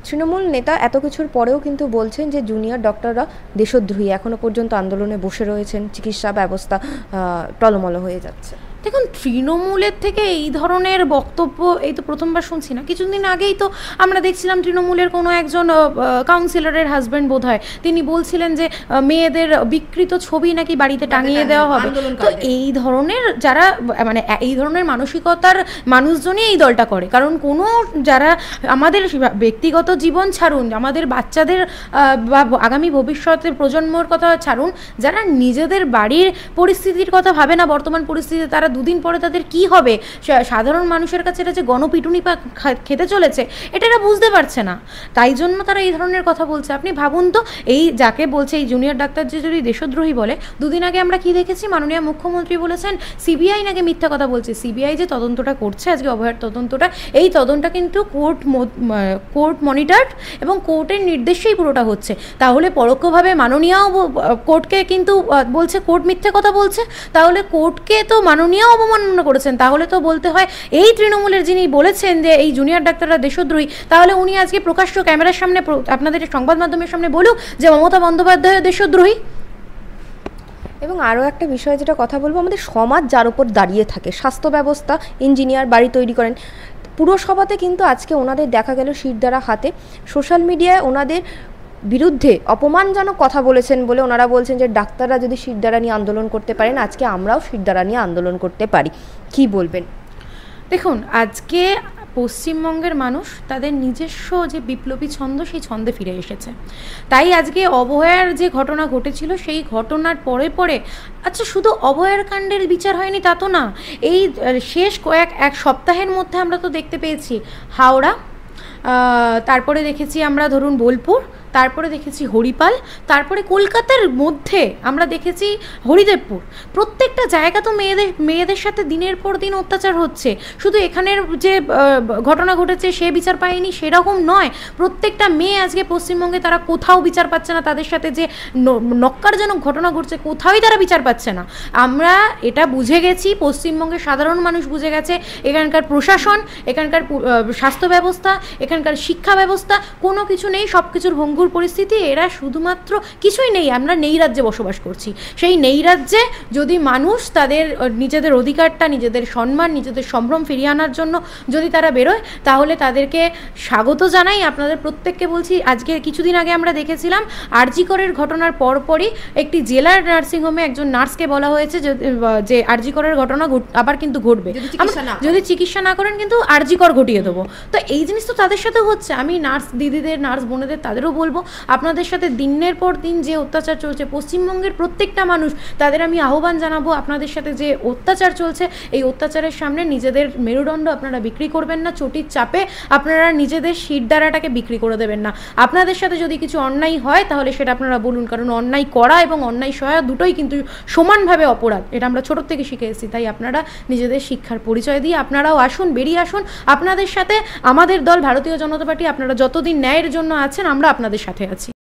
তৃণমূল নেতা এত কিছুর পরেও কিন্তু বলছেন যে জুনিয়র ডক্টররা দেশদ্রোহী, এখনো পর্যন্ত আন্দোলনে বসে রয়েছেন, চিকিৎসা ব্যবস্থা টলমল হয়ে যাচ্ছে। দেখুন, তৃণমূলের থেকে এই ধরনের বক্তব্য এই তো প্রথমবার শুনছি না। কিছুদিন আগেই তো আমরা দেখছিলাম তৃণমূলের কোনো একজন কাউন্সিলরের হাজব্যান্ড বোধ হয়, তিনি বলছিলেন যে মেয়েদের বিকৃত ছবি নাকি বাড়িতে টাঙিয়ে দেওয়া হবে। তো এই ধরনের যারা মানে এই ধরনের মানসিকতার মানুষজনই এই দলটা করে। কারণ কোনো যারা আমাদের ব্যক্তিগত জীবন ছাড়ুন, আমাদের বাচ্চাদের বা আগামী ভবিষ্যতের প্রজন্মর কথা ছাড়ুন, যারা নিজেদের বাড়ির পরিস্থিতির কথা ভাবে না, বর্তমান পরিস্থিতিতে তারা দুদিন পরে তাদের কি হবে, সাধারণ মানুষের কাছে এটা যে গণপিটুনি খেতে চলেছে, এটা এরা বুঝতে পারছে না। তাই জন্য তারা এই ধরনের কথা বলছে। আপনি ভাবুন তো, এই যাকে বলছে এই জুনিয়র ডাক্তার যে যদি দেশদ্রোহী বলে, দুদিন আগে আমরা কি দেখেছি, মাননীয় মুখ্যমন্ত্রী বলেছেন সিবিআই নাকি মিথ্যা কথা বলছে। সিবিআই যে তদন্তটা করছে আজকে, অভয়ার তদন্তটা, এই তদন্তটা কিন্তু কোর্ট মনিটরড এবং কোর্টের নির্দেশেই পুরোটা হচ্ছে। তাহলে পরোক্ষভাবে মাননীয় কোর্টকে কিন্তু বলছে কোর্ট মিথ্যে কথা বলছে, তাহলে কোর্টকে তো মাননীয় অবমাননা করেছেন। তাহলে তো বলতে হয় এই তৃণমূলের যিনি বলেছেন যে এই জুনিয়র ডাক্তাররা দেশদ্রোহী, তাহলে উনি আজকে প্রকাশ্য ক্যামেরার সামনে আপনাদের সংবাদ মাধ্যমের সামনে বলুক যে মমতা বন্দ্যোপাধ্যায় দেশদ্রোহী। এবং আরও একটা বিষয় যেটা কথা বলবো, আমাদের সমাজ যার উপর দাঁড়িয়ে থাকে, স্বাস্থ্য ব্যবস্থা, ইঞ্জিনিয়ার বাড়ি তৈরি করেন, পুরসভাতে কিন্তু আজকে ওনাদের দেখা গেল শিরদাঁড়া হাতে। সোশ্যাল মিডিয়ায় ওনাদের বিরুদ্ধে অপমানজনক কথা বলেছেন বলে ওনারা বলছেন যে ডাক্তাররা যদি শিরদাঁড়া নিয়ে আন্দোলন করতে পারেন, আজকে আমরাও শিরদাঁড়া নিয়ে আন্দোলন করতে পারি। কি বলবেন? দেখুন, আজকে পশ্চিমবঙ্গের মানুষ তাদের নিজস্ব যে বিপ্লবী ছন্দ, সেই ছন্দে ফিরে এসেছে। তাই আজকে অভয়ার যে ঘটনা ঘটেছিল, সেই ঘটনার পরে পরে আচ্ছা, শুধু অভয়ার কাণ্ডের বিচার হয়নি তা তো না, এই শেষ এক সপ্তাহের মধ্যে আমরা তো দেখতে পেয়েছি হাওড়া, তারপরে দেখেছি আমরা ধরুন বোলপুর, তারপরে দেখেছি হরিপাল, তারপরে কলকাতার মধ্যে আমরা দেখেছি হরিদেবপুর। প্রত্যেকটা জায়গা তো মেয়েদের সাথে দিনের পর দিন অত্যাচার হচ্ছে। শুধু এখানের যে ঘটনা ঘটেছে সে বিচার পায়নি সেরকম নয়, প্রত্যেকটা মেয়ে আজকে পশ্চিমবঙ্গে তারা কোথাও বিচার পাচ্ছে না। তাদের সাথে যে নক্কারজনক ঘটনা ঘটছে কোথাওই তারা বিচার পাচ্ছে না। আমরা এটা বুঝে গেছি, পশ্চিমবঙ্গের সাধারণ মানুষ বুঝে গেছে, এখানকার প্রশাসন, এখানকার স্বাস্থ্য ব্যবস্থা, এখানকার শিক্ষা ব্যবস্থা, কোনো কিছু নেই, সব কিছুর ভঙ্গুর পরিস্থিতি। এরা শুধুমাত্র কিছুই নেই, আমরা নেই রাজ্যে বসবাস করছি। সেই নেই রাজ্যে যদি মানুষ তাদের নিজেদের অধিকারটা, নিজেদের সম্মান, নিজেদের সম্ভ্রম ফিরিয়ে আনার জন্য যদি তারা বেরোয়, তাহলে তাদেরকে স্বাগত জানাই। আপনাদের প্রত্যেককে বলছি, আজকে কিছুদিন আগে আমরা দেখেছিলাম আরজি করের ঘটনার পরপরই একটি জেলার নার্সিংহোমে একজন নার্সকে বলা হয়েছে যে আরজি করের ঘটনা আবার কিন্তু ঘটবে, যদি চিকিৎসা না করেন কিন্তু আরজি কর ঘটিয়ে দেবো। তো এই জিনিস তো তাদের সাথে হচ্ছে। আমি নার্স দিদিদের, নার্স বোনেদের, তাদেরও বলবো আপনাদের সাথে দিনের পর দিন যে অত্যাচার চলছে পশ্চিমবঙ্গের প্রত্যেকটা মানুষ, তাদের আমি আহ্বান জানাবো, আপনাদের সাথে যে অত্যাচার চলছে এই অত্যাচারের সামনে নিজেদের মেরুদণ্ড আপনারা বিক্রি করবেন না, চটির চাপে আপনারা নিজেদের শিরদাঁড়াটাকে বিক্রি করে দেবেন না। আপনাদের সাথে যদি কিছু অন্যায় হয় তাহলে সেটা আপনারা বলুন, কারণ অন্যায় করা এবং অন্যায় সহায় দুটোই কিন্তু সমানভাবে অপরাধ, এটা আমরা ছোটোর থেকে শিখে এসেছি। তাই আপনারা নিজেদের শিক্ষার পরিচয় দিয়ে আপনারাও আসুন, বেরিয়ে আসুন। আপনাদের সাথে আমাদের দল ভারতীয় জনতা পার্টি, আপনারা যতদিন ন্যায়ের জন্য আছেন আমরা আপনাদের সাথে আছি।